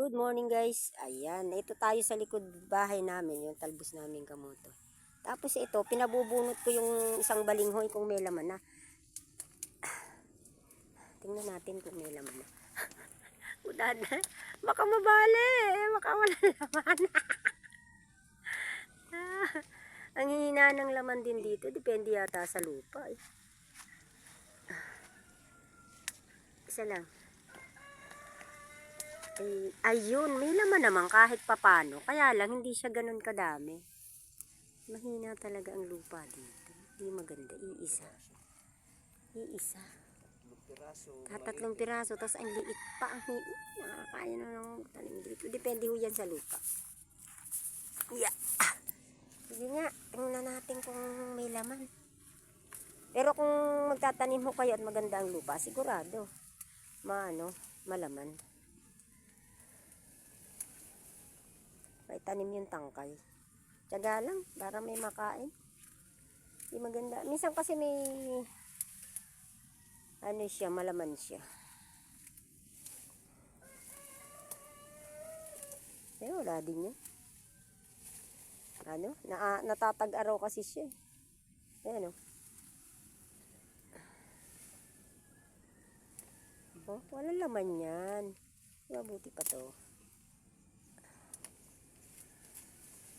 Good morning guys. Ayan, ito tayo sa likod bahay namin, yung talbos namin kamote. Tapos ito, pinabubunot ko yung isang balinghoy kung may laman na. Tingnan natin kung may laman na. Udad na. Baka mabali. Baka wala laman. Ang hina ng laman din dito. Depende yata sa lupa. Isa lang. Ayun, may laman naman kahit papano. Kaya lang, hindi siya ganun kadami. Mahina talaga ang lupa dito. Hindi maganda. Iisa. Tatlong piraso. Tapos ang liit pa. Nakakaya na lang tanim dito. Depende ho yan sa lupa. Yeah. Sige nga. Tingnan natin kung may laman. Pero kung magtatanim ho kayo at maganda ang lupa, sigurado. Malaman. May tanim yung tangkay. Tiyaga lang, para may makain. Di maganda. Minsan kasi may malaman siya. Pero wala din yun. Natatag-araw kasi siya. Ayan o. Walang laman yan. Mabuti pa to.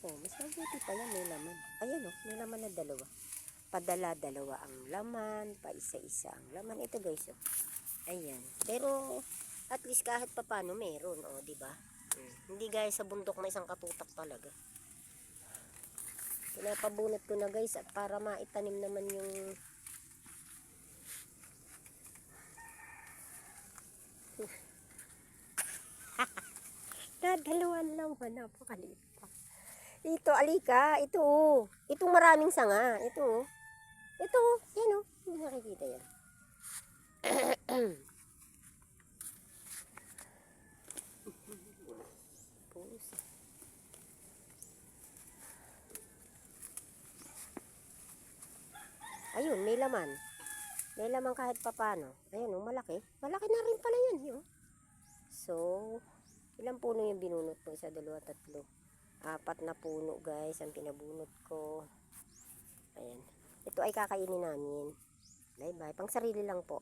Mas mabuti pa yan, may laman. Ayan o, may laman na dalawa. Padala-dalawa ang laman, pa isa-isa ang laman. Ito guys, o. Ayan. Pero, at least kahit papano meron, o, diba? Hindi guys, sa bundok na isang katutak talaga. Pinapabunot ko na guys, at para maitanim naman yung dalawan lang, napakaliit pa. Ito, alika, ito. Itong maraming sanga. Ito. Ito, yan o. Hindi nakikita yan. Ayun, may laman. May laman kahit papano. Ayun o, malaki. Malaki na rin pala yan. Yun. So, ilang puno yung binunot ko? 1, 2, 3. 4 na puno guys ang pinabunot ko. Ayan. Ito ay kakainin namin. Bye bye. Pang sarili lang po.